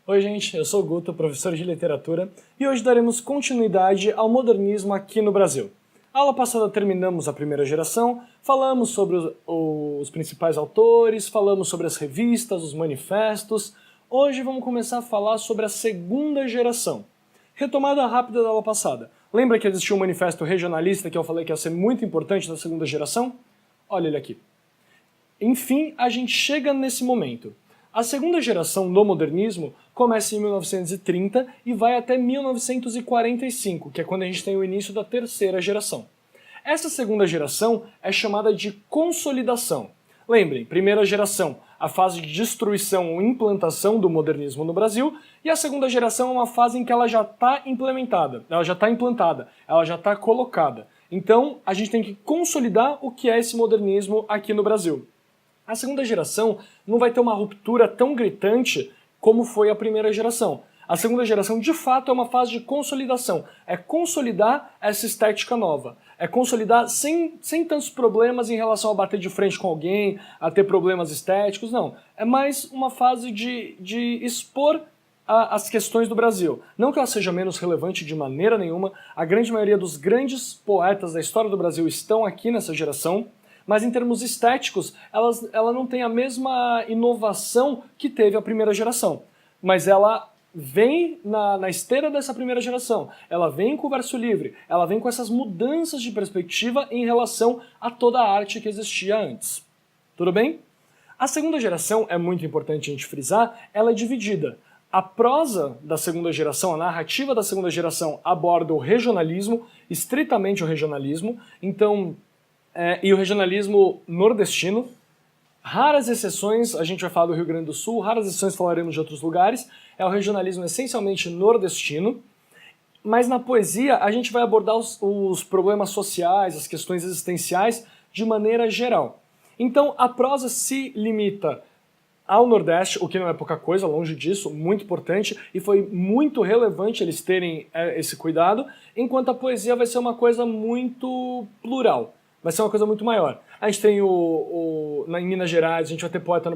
Oi gente, eu sou o Guto, professor de literatura, e hoje daremos continuidade ao modernismo aqui no Brasil. A aula passada terminamos a primeira geração, falamos sobre os principais autores, falamos sobre as revistas, os manifestos. Hoje vamos começar a falar sobre a segunda geração. Retomada rápida da aula passada. Lembra que existia um manifesto regionalista que eu falei que ia ser muito importante na segunda geração? Olha ele aqui. Enfim, a gente chega nesse momento. A segunda geração do modernismo começa em 1930 e vai até 1945, que é quando a gente tem o início da terceira geração. Essa segunda geração é chamada de consolidação. Lembrem, primeira geração, a fase de destruição ou implantação do modernismo no Brasil, e a segunda geração é uma fase em que ela já está implementada, ela já está implantada, ela já está colocada. Então, a gente tem que consolidar o que é esse modernismo aqui no Brasil. A segunda geração não vai ter uma ruptura tão gritante como foi a primeira geração. A segunda geração, de fato, é uma fase de consolidação. É consolidar essa estética nova. É consolidar sem tantos problemas em relação a bater de frente com alguém, a ter problemas estéticos, não. É mais uma fase de expor as questões do Brasil. Não que ela seja menos relevante de maneira nenhuma, a grande maioria dos grandes poetas da história do Brasil estão aqui nessa geração, mas em termos estéticos, ela não tem a mesma inovação que teve a primeira geração. Mas ela vem na esteira dessa primeira geração, ela vem com o verso livre, ela vem com essas mudanças de perspectiva em relação a toda a arte que existia antes. Tudo bem? A segunda geração, é muito importante a gente frisar, ela é dividida. A prosa da segunda geração, a narrativa da segunda geração aborda o regionalismo, estritamente o regionalismo, então... e o regionalismo nordestino. Raras exceções, a gente vai falar do Rio Grande do Sul, raras exceções falaremos de outros lugares, é o regionalismo essencialmente nordestino, mas na poesia a gente vai abordar os problemas sociais, as questões existenciais de maneira geral. Então a prosa se limita ao Nordeste, o que não é pouca coisa, longe disso, muito importante, e foi muito relevante eles terem esse cuidado, enquanto a poesia vai ser uma coisa muito plural. Vai ser uma coisa muito maior. A gente tem em Minas Gerais, a gente vai ter poeta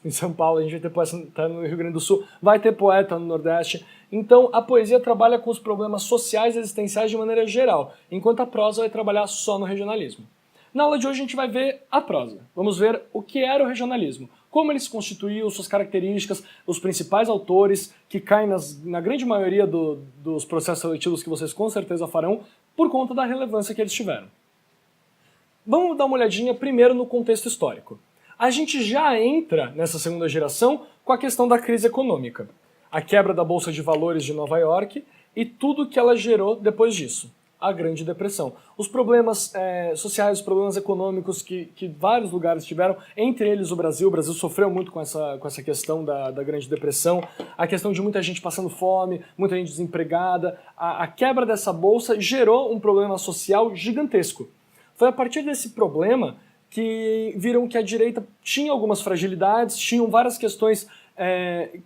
em São Paulo, a gente vai ter poeta no Rio Grande do Sul, vai ter poeta no Nordeste. Então a poesia trabalha com os problemas sociais e existenciais de maneira geral, enquanto a prosa vai trabalhar só no regionalismo. Na aula de hoje a gente vai ver a prosa. Vamos ver o que era o regionalismo, como ele se constituiu, suas características, os principais autores que caem na grande maioria dos processos seletivos que vocês com certeza farão por conta da relevância que eles tiveram. Vamos dar uma olhadinha primeiro no contexto histórico. A gente já entra nessa segunda geração com a questão da crise econômica, a quebra da Bolsa de Valores de Nova York e tudo que ela gerou depois disso, a Grande Depressão. Os problemas sociais, os problemas econômicos que vários lugares tiveram, entre eles o Brasil sofreu muito com essa questão da Grande Depressão, a questão de muita gente passando fome, muita gente desempregada, a quebra dessa bolsa gerou um problema social gigantesco. Foi a partir desse problema que viram que a direita tinha algumas fragilidades, tinham várias questões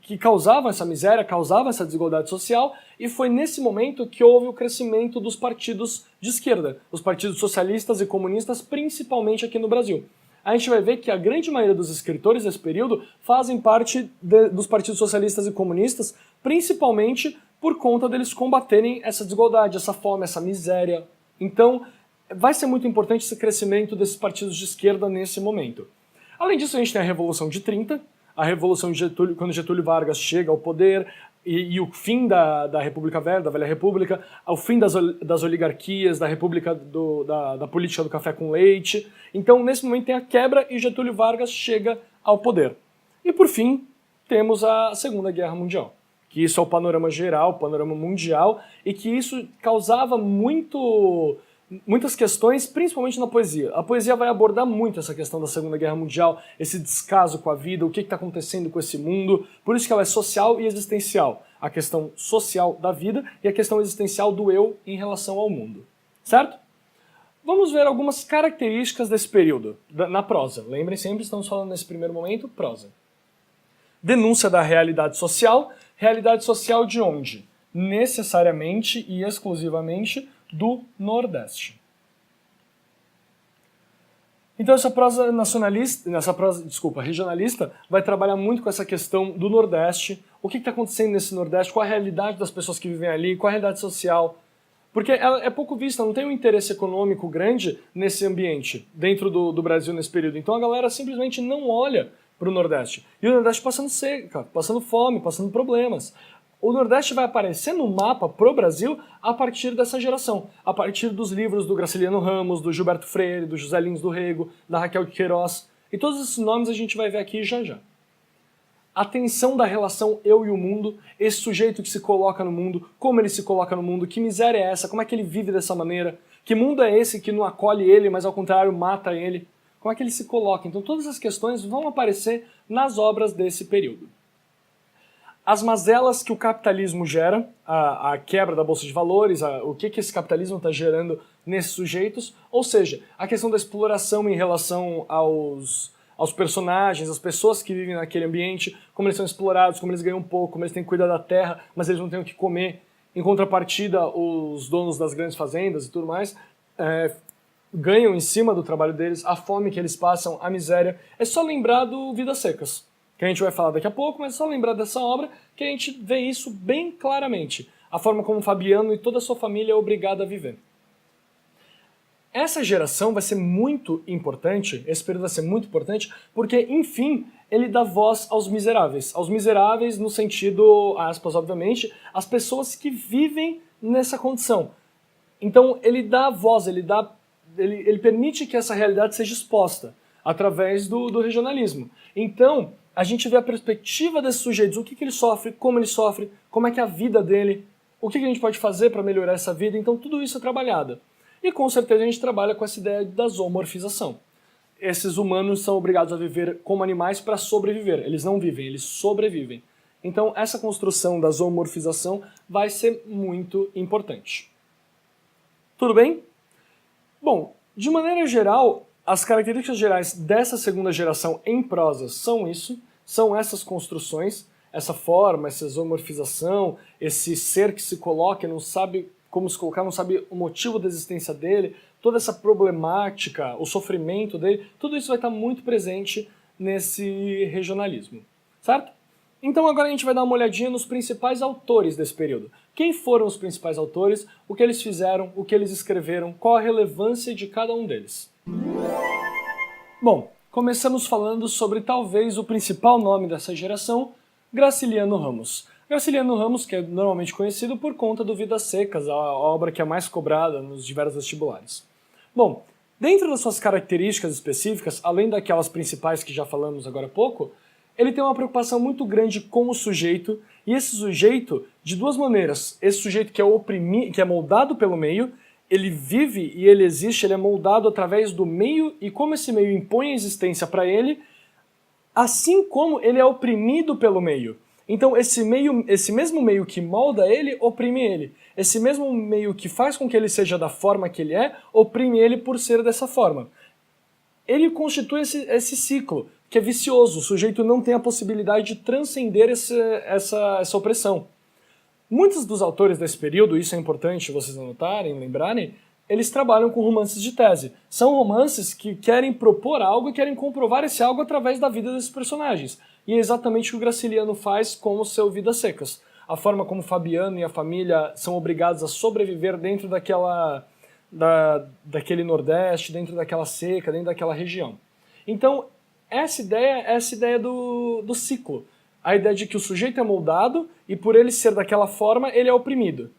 que causavam essa miséria, causavam essa desigualdade social, e foi nesse momento que houve o crescimento dos partidos de esquerda, os partidos socialistas e comunistas, principalmente aqui no Brasil. A gente vai ver que a grande maioria dos escritores desse período fazem parte dos partidos socialistas e comunistas, principalmente por conta deles combaterem essa desigualdade, essa fome, essa miséria. Então, vai ser muito importante esse crescimento desses partidos de esquerda nesse momento. Além disso, a gente tem a Revolução de 30, a Revolução de Getúlio, quando Getúlio Vargas chega ao poder, e o fim da República Velha, da Velha República, o fim das oligarquias, da República da política do café com leite. Então, nesse momento tem a quebra e Getúlio Vargas chega ao poder. E, por fim, temos a Segunda Guerra Mundial, que isso é o panorama geral, o panorama mundial, e que isso causava muitas questões, principalmente na poesia. A poesia vai abordar muito essa questão da Segunda Guerra Mundial, esse descaso com a vida, o que está acontecendo com esse mundo. Por isso que ela é social e existencial. A questão social da vida e a questão existencial do eu em relação ao mundo. Certo? Vamos ver algumas características desse período, na prosa. Lembrem sempre, estamos falando nesse primeiro momento, prosa. Denúncia da realidade social de onde? Necessariamente e exclusivamente do Nordeste. Então essa prosa regionalista vai trabalhar muito com essa questão do Nordeste, o que está acontecendo nesse Nordeste, qual a realidade das pessoas que vivem ali, qual a realidade social, porque ela é pouco vista, não tem um interesse econômico grande nesse ambiente, dentro do Brasil nesse período. Então a galera simplesmente não olha para o Nordeste. E o Nordeste passando seca, passando fome, passando problemas. O Nordeste vai aparecer no mapa pro Brasil a partir dessa geração, a partir dos livros do Graciliano Ramos, do Gilberto Freire, do José Lins do Rego, da Raquel de Queiroz, e todos esses nomes a gente vai ver aqui já já. A tensão da relação eu e o mundo, esse sujeito que se coloca no mundo, como ele se coloca no mundo, que miséria é essa, como é que ele vive dessa maneira, que mundo é esse que não acolhe ele, mas ao contrário mata ele, como é que ele se coloca. Então todas essas questões vão aparecer nas obras desse período. As mazelas que o capitalismo gera, a quebra da bolsa de valores, o que esse capitalismo está gerando nesses sujeitos, ou seja, a questão da exploração em relação aos personagens, às pessoas que vivem naquele ambiente, como eles são explorados, como eles ganham pouco, como eles têm que cuidar da terra, mas eles não têm o que comer. Em contrapartida, os donos das grandes fazendas e tudo mais ganham em cima do trabalho deles, a fome que eles passam, a miséria. É só lembrar do Vidas Secas, que a gente vai falar daqui a pouco, mas é só lembrar dessa obra que a gente vê isso bem claramente. A forma como Fabiano e toda a sua família é obrigada a viver. Essa geração vai ser muito importante, esse período vai ser muito importante, porque, enfim, ele dá voz aos miseráveis no sentido, aspas, obviamente, as pessoas que vivem nessa condição. Então, ele dá voz, ele permite que essa realidade seja exposta através do regionalismo. Então, a gente vê a perspectiva desses sujeitos, o que ele sofre, como é que é a vida dele, o que a gente pode fazer para melhorar essa vida, então tudo isso é trabalhado. E com certeza a gente trabalha com essa ideia da zoomorfização. Esses humanos são obrigados a viver como animais para sobreviver, eles não vivem, eles sobrevivem. Então essa construção da zoomorfização vai ser muito importante. Tudo bem? Bom, de maneira geral, as características gerais dessa segunda geração em prosa são isso, são essas construções, essa forma, essa zoomorfização, esse ser que se coloca e não sabe como se colocar, não sabe o motivo da existência dele, toda essa problemática, o sofrimento dele, tudo isso vai estar muito presente nesse regionalismo, certo? Então agora a gente vai dar uma olhadinha nos principais autores desse período. Quem foram os principais autores, o que eles fizeram, o que eles escreveram, qual a relevância de cada um deles. Bom, começamos falando sobre talvez o principal nome dessa geração, Graciliano Ramos. Graciliano Ramos, que é normalmente conhecido por conta do Vidas Secas, a obra que é mais cobrada nos diversos vestibulares. Bom, dentro das suas características específicas, além daquelas principais que já falamos agora há pouco, ele tem uma preocupação muito grande com o sujeito, e esse sujeito, de duas maneiras. Esse sujeito que é moldado pelo meio, ele vive e ele existe, ele é moldado através do meio, e como esse meio impõe a existência para ele, assim como ele é oprimido pelo meio. Então esse mesmo meio que molda ele, oprime ele. Esse mesmo meio que faz com que ele seja da forma que ele é, oprime ele por ser dessa forma. Ele constitui esse ciclo, que é vicioso. O sujeito não tem a possibilidade de transcender essa opressão. Muitos dos autores desse período, isso é importante vocês anotarem, lembrarem, eles trabalham com romances de tese. São romances que querem propor algo e querem comprovar esse algo através da vida desses personagens. E é exatamente o que o Graciliano faz com o seu Vidas Secas. A forma como Fabiano e a família são obrigados a sobreviver dentro daquele Nordeste, dentro daquela seca, dentro daquela região. Então, essa ideia do ciclo. A ideia de que o sujeito é moldado e por ele ser daquela forma, ele é oprimido.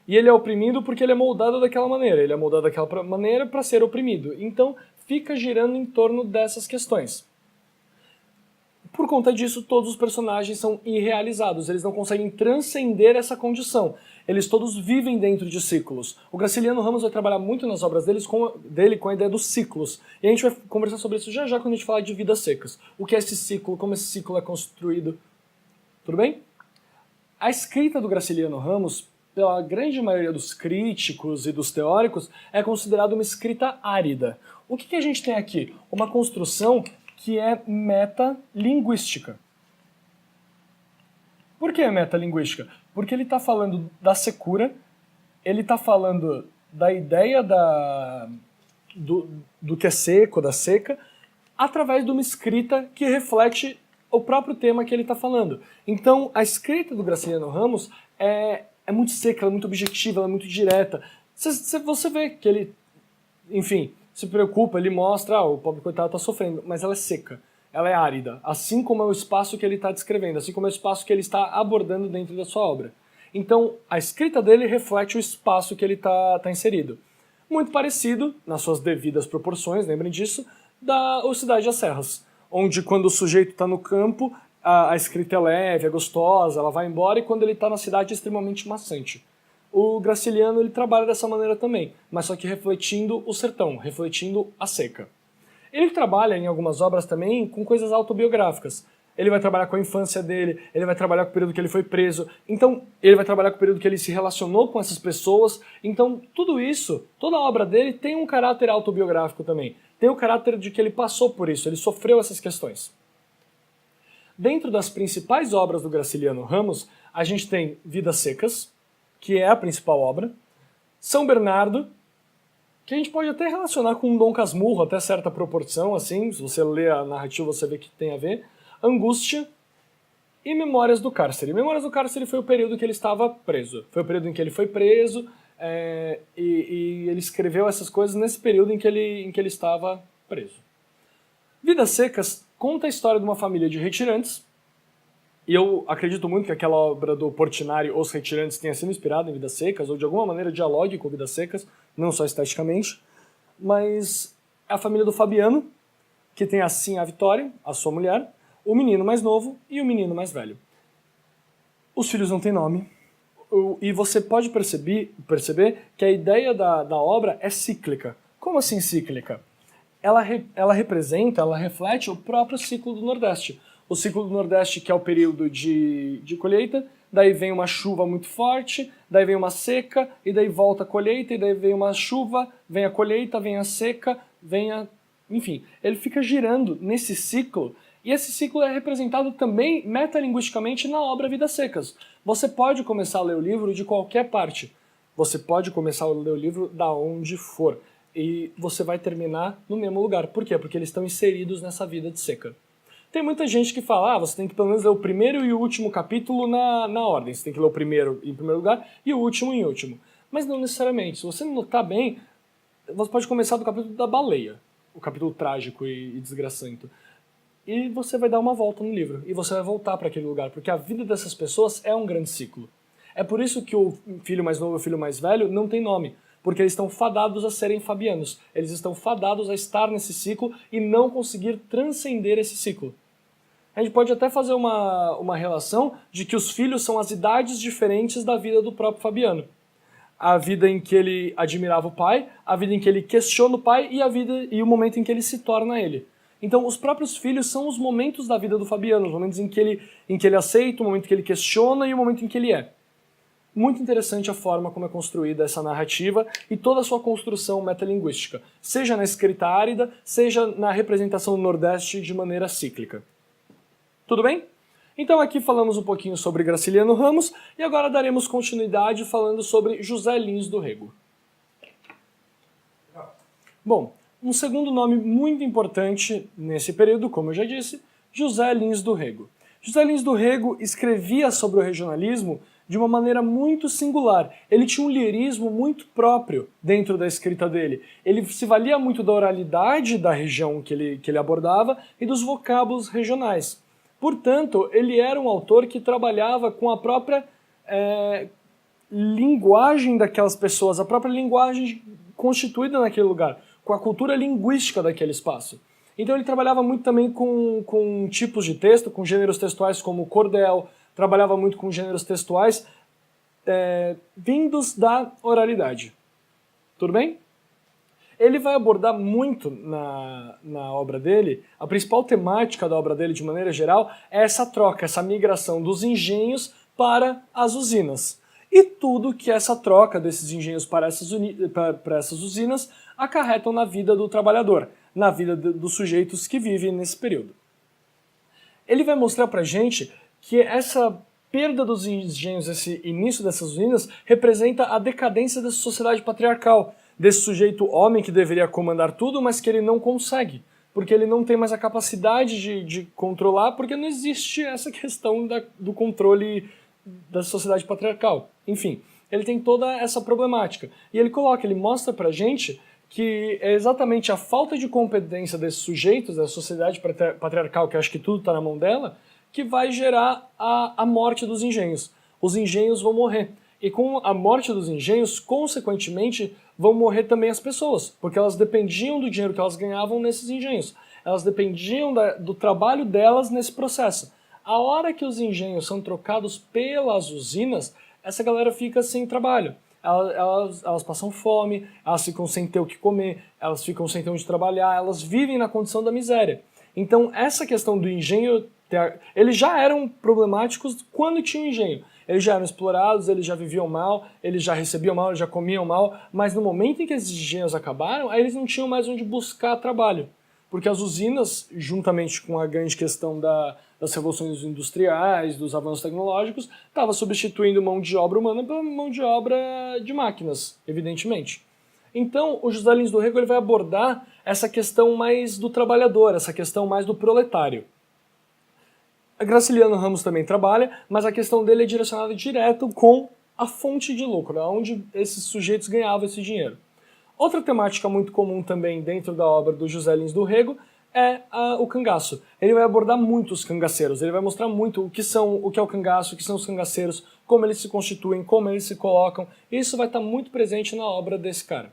E ele é oprimido porque ele é moldado daquela maneira. Ele é moldado daquela maneira para ser oprimido. Então, fica girando em torno dessas questões. Por conta disso, todos os personagens são irrealizados. Eles não conseguem transcender essa condição. Eles todos vivem dentro de ciclos. O Graciliano Ramos vai trabalhar muito nas obras dele com a ideia dos ciclos. E a gente vai conversar sobre isso já já quando a gente falar de Vidas Secas. O que é esse ciclo, como esse ciclo é construído. Tudo bem? A escrita do Graciliano Ramos, pela grande maioria dos críticos e dos teóricos, é considerada uma escrita árida. O que a gente tem aqui? Uma construção que é metalinguística. Por que é metalinguística? Porque ele está falando da secura, ele está falando da ideia do que é seco, da seca, através de uma escrita que reflete o próprio tema que ele está falando. Então, a escrita do Graciliano Ramos é muito seca, ela é muito objetiva, ela é muito direta. Você vê que ele, enfim, se preocupa, ele mostra, o pobre coitado está sofrendo, mas ela é seca, ela é árida, assim como é o espaço que ele está descrevendo, assim como é o espaço que ele está abordando dentro da sua obra. Então, a escrita dele reflete o espaço que ele está inserido. Muito parecido, nas suas devidas proporções, lembrem disso, da O Cidade das Serras, onde quando o sujeito está no campo, a escrita é leve, é gostosa, ela vai embora, e quando ele está na cidade é extremamente maçante. O Graciliano ele trabalha dessa maneira também, mas só que refletindo o sertão, refletindo a seca. Ele trabalha em algumas obras também com coisas autobiográficas. Ele vai trabalhar com a infância dele, ele vai trabalhar com o período que ele foi preso, então ele vai trabalhar com o período que ele se relacionou com essas pessoas. Então tudo isso, toda a obra dele tem um caráter autobiográfico também. Tem o caráter de que ele passou por isso, ele sofreu essas questões. Dentro das principais obras do Graciliano Ramos, a gente tem Vidas Secas, que é a principal obra, São Bernardo, que a gente pode até relacionar com Dom Casmurro, até certa proporção, assim, se você ler a narrativa você vê que tem a ver, Angústia e Memórias do Cárcere. Memórias do Cárcere foi o período que ele estava preso, foi o período em que ele foi preso, e ele escreveu essas coisas nesse período em que ele estava preso. Vidas Secas conta a história de uma família de retirantes, e eu acredito muito que aquela obra do Portinari, Os Retirantes, tenha sido inspirada em Vidas Secas, ou de alguma maneira dialogue com Vidas Secas, não só esteticamente, mas é a família do Fabiano, que tem assim a Vitória, a sua mulher, o menino mais novo e o menino mais velho. Os filhos não têm nome, e você pode perceber que a ideia da obra é cíclica. Como assim cíclica? Ela representa, ela reflete o próprio ciclo do Nordeste. O ciclo do Nordeste, que é o período de colheita, daí vem uma chuva muito forte, daí vem uma seca, e daí volta a colheita, e daí vem uma chuva, vem a colheita, vem a seca, enfim, ele fica girando nesse ciclo, e esse ciclo é representado também metalinguisticamente na obra Vidas Secas. Você pode começar a ler o livro de qualquer parte. Você pode começar a ler o livro da onde for. E você vai terminar no mesmo lugar. Por quê? Porque eles estão inseridos nessa vida de seca. Tem muita gente que fala, você tem que pelo menos ler o primeiro e o último capítulo na ordem. Você tem que ler o primeiro em primeiro lugar e o último em último. Mas não necessariamente. Se você notar bem, você pode começar do capítulo da baleia. O capítulo trágico e desgraçento. E você vai dar uma volta no livro. E você vai voltar para aquele lugar. Porque a vida dessas pessoas é um grande ciclo. É por isso que o filho mais novo e o filho mais velho não tem nome. Porque eles estão fadados a serem fabianos. Eles estão fadados a estar nesse ciclo e não conseguir transcender esse ciclo. A gente pode até fazer uma relação de que os filhos são as idades diferentes da vida do próprio Fabiano. A vida em que ele admirava o pai, a vida em que ele questiona o pai e o momento em que ele se torna ele. Então, os próprios filhos são os momentos da vida do Fabiano, os momentos em que ele aceita, o momento em que ele questiona e o momento em que ele é. Muito interessante a forma como é construída essa narrativa e toda a sua construção metalinguística, seja na escrita árida, seja na representação do Nordeste de maneira cíclica. Tudo bem? Então aqui falamos um pouquinho sobre Graciliano Ramos e agora daremos continuidade falando sobre José Lins do Rego. Bom, um segundo nome muito importante nesse período, como eu já disse, José Lins do Rego. José Lins do Rego escrevia sobre o regionalismo de uma maneira muito singular. Ele tinha um lirismo muito próprio dentro da escrita dele. Ele se valia muito da oralidade da região que ele abordava e dos vocábulos regionais. Portanto, ele era um autor que trabalhava com a própria linguagem daquelas pessoas, a própria linguagem constituída naquele lugar, com a cultura linguística daquele espaço. Então ele trabalhava muito também com tipos de texto, com gêneros textuais como cordel, trabalhava muito com gêneros textuais vindos da oralidade. Tudo bem? Ele vai abordar muito na obra dele, a principal temática da obra dele, de maneira geral, é essa troca, essa migração dos engenhos para as usinas. E tudo que essa troca desses engenhos para essas usinas acarretam na vida do trabalhador, na vida dos sujeitos que vivem nesse período. Ele vai mostrar pra gente que essa perda dos engenhos, esse início dessas usinas, representa a decadência dessa sociedade patriarcal, desse sujeito homem que deveria comandar tudo, mas que ele não consegue, porque ele não tem mais a capacidade de controlar, porque não existe essa questão do controle da sociedade patriarcal. Enfim, ele tem toda essa problemática. E ele mostra pra gente que é exatamente a falta de competência desses sujeitos, da sociedade patriarcal, que acho que tudo está na mão dela, que vai gerar a morte dos engenhos. Os engenhos vão morrer. E com a morte dos engenhos, consequentemente, vão morrer também as pessoas, porque elas dependiam do dinheiro que elas ganhavam nesses engenhos. Elas dependiam do trabalho delas nesse processo. A hora que os engenhos são trocados pelas usinas, essa galera fica sem trabalho. Elas passam fome, elas ficam sem ter o que comer, elas ficam sem ter onde trabalhar, elas vivem na condição da miséria. Então essa questão do engenho, eles já eram problemáticos quando tinham engenho. Eles já eram explorados, eles já viviam mal, eles já recebiam mal, eles já comiam mal, mas no momento em que esses engenhos acabaram, aí eles não tinham mais onde buscar trabalho. Porque as usinas, juntamente com a grande questão das revoluções industriais, dos avanços tecnológicos, estava substituindo mão de obra humana pela mão de obra de máquinas, evidentemente. Então, o José Lins do Rego ele vai abordar essa questão mais do trabalhador, essa questão mais do proletário. A Graciliano Ramos também trabalha, mas a questão dele é direcionada direto com a fonte de lucro, onde esses sujeitos ganhavam esse dinheiro. Outra temática muito comum também dentro da obra do José Lins do Rego é o cangaço. Ele vai abordar muito os cangaceiros, ele vai mostrar muito o que é o cangaço, o que são os cangaceiros, como eles se constituem, como eles se colocam. Isso vai estar muito presente na obra desse cara.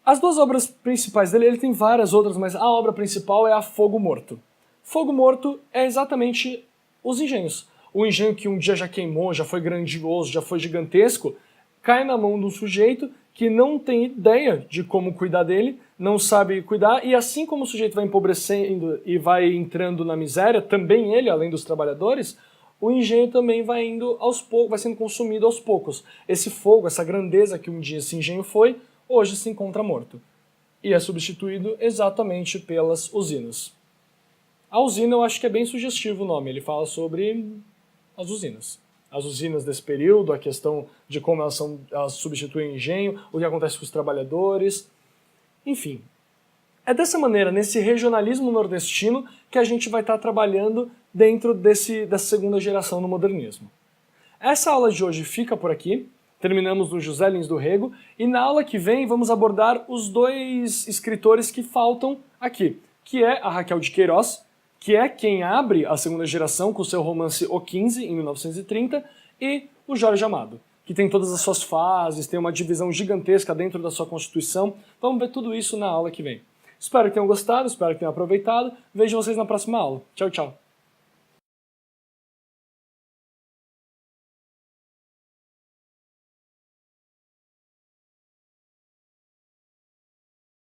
As duas obras principais dele, ele tem várias outras, mas a obra principal é a Fogo Morto. Fogo Morto é exatamente os engenhos. O engenho que um dia já queimou, já foi grandioso, já foi gigantesco, cai na mão de um sujeito que não tem ideia de como cuidar dele, não sabe cuidar, e assim como o sujeito vai empobrecendo e vai entrando na miséria, também ele, além dos trabalhadores, o engenho também vai indo aos poucos, vai sendo consumido aos poucos. Esse fogo, essa grandeza que um dia esse engenho foi, hoje se encontra morto. E é substituído exatamente pelas usinas. A usina eu acho que é bem sugestivo o nome, ele fala sobre as usinas. As usinas desse período, a questão de como elas substituem o engenho, o que acontece com os trabalhadores, enfim. É dessa maneira, nesse regionalismo nordestino, que a gente vai estar trabalhando dentro dessa segunda geração no modernismo. Essa aula de hoje fica por aqui, terminamos no José Lins do Rego, e na aula que vem vamos abordar os dois escritores que faltam aqui, que é a Raquel de Queiroz, que é quem abre a segunda geração com seu romance O 15, em 1930, e o Jorge Amado, que tem todas as suas fases, tem uma divisão gigantesca dentro da sua Constituição. Vamos ver tudo isso na aula que vem. Espero que tenham gostado, espero que tenham aproveitado. Vejo vocês na próxima aula. Tchau, tchau.